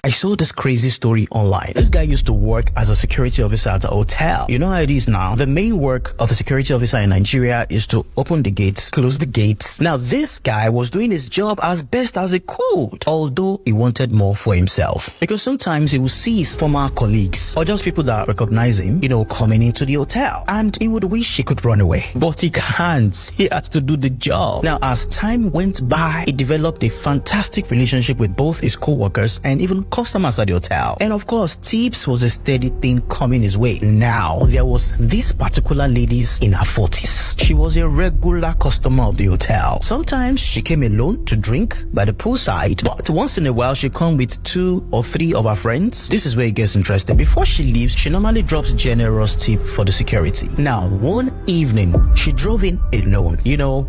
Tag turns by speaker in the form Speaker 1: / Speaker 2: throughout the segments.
Speaker 1: I saw this crazy story online. This guy used to work as a security officer at a hotel. You know how it is now. The main work of a security officer in Nigeria is to open the gates, close the gates. Now, this guy was doing his job as best as he could, although he wanted more for himself. Because sometimes he would see his former colleagues or just people that recognize him, coming into the hotel, and he would wish he could run away. But he can't. He has to do the job. Now, as time went by, he developed a fantastic relationship with both his co-workers and even customers at the hotel. And of course, tips was a steady thing coming his way. Now, there was this particular lady in her 40s. She was a regular customer of the hotel. Sometimes she came alone to drink by the poolside, but once in a while she come with 2 or 3 of her friends. This is where it gets interesting. Before she leaves, she normally drops generous tip for the security. Now, one evening, she drove in alone,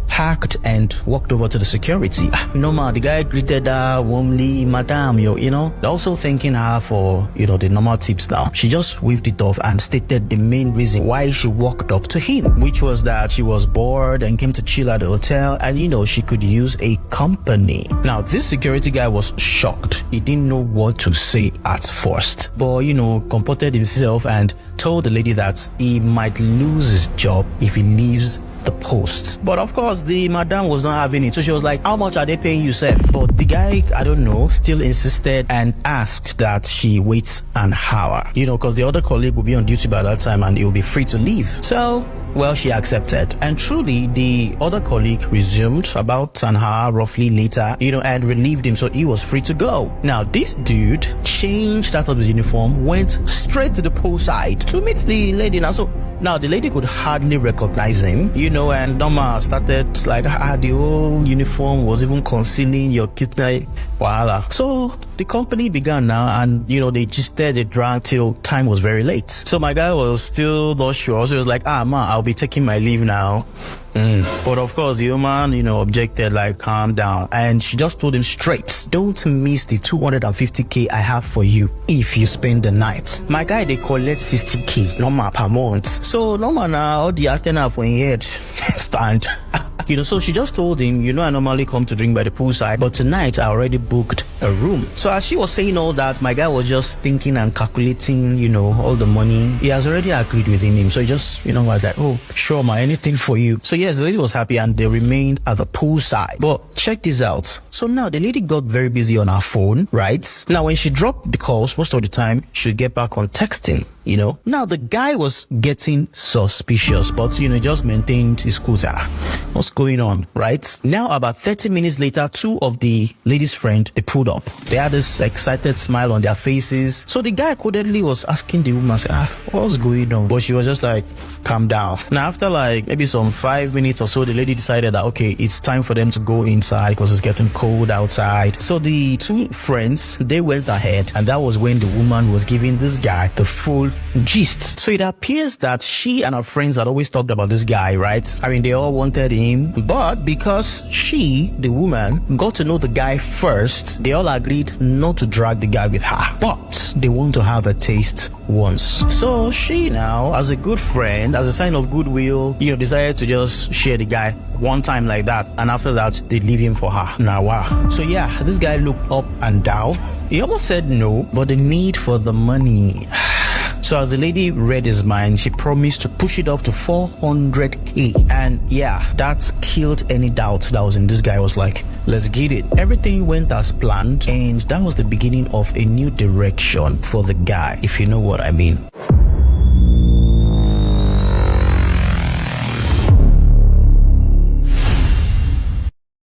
Speaker 1: parked and walked over to the security. Normal, the guy greeted her warmly, madam, also thanking her for, the normal tips now. She just waved it off and stated the main reason why she walked up to him, which was that she was bored and came to chill at the hotel and, she could use a company. Now, this security guy was shocked. He didn't know what to say at first, but, comported himself and told the lady that he might lose his job if he leaves the post. But of course, the madam was not having it. So she was like, how much are they paying you, sir? But the guy, I don't know, still insisted and asked that she waits an hour, because the other colleague will be on duty by that time and he will be free to leave. So, well, she accepted. And truly, the other colleague resumed about an hour roughly later, and relieved him, so he was free to go. Now, this dude changed out of his uniform, went straight to the poolside to meet the lady. Now, the lady could hardly recognize him, and Norma started like, the whole uniform was even concealing your kidney. Voila. So the company began now, and, they gisted, they drank till time was very late. So my guy was still not sure. So he was like, man, I'll be taking my leave now. But of course, the woman, objected, like, calm down. And she just told him straight, don't miss the 250k I have for you if you spend the night. My guy, they collect 60k normal per month. So normal now, all the antenna for his head stand. So she just told him, I normally come to drink by the poolside, but tonight I already booked a room. So as she was saying all that, my guy was just thinking and calculating, all the money. He has already agreed within him. So he just, was like, oh, sure, ma, anything for you. So yes, the lady was happy and they remained at the poolside. But check this out. So now the lady got very busy on her phone, right? Now when she dropped the calls, most of the time, she'd get back on texting. Now the guy was getting suspicious, but just maintained his cool. What's going on, right? Now about 30 minutes later, 2 of the lady's friends, they pulled up. They had this excited smile on their faces. So the guy codedly was asking the woman, what's going on? But she was just like, calm down. Now after like maybe some 5 minutes or so, the lady decided that okay, it's time for them to go inside because it's getting cold outside. So the 2 friends, they went ahead, and that was when the woman was giving this guy the full gist. So it appears that she and her friends had always talked about this guy, right? They all wanted him, but because she, the woman, got to know the guy first, they all agreed not to drag the guy with her, but they want to have a taste once. So she now, as a good friend, as a sign of goodwill, decided to just share the guy one time like that, and after that they leave him for her. Now wow. So yeah, this guy looked up and down. He almost said no, but the need for the money. So as the lady read his mind, she promised to push it up to 400k. And yeah, that killed any doubt that was in this guy. Was like, let's get it. Everything went as planned, and that was the beginning of a new direction for the guy, if you know what I mean.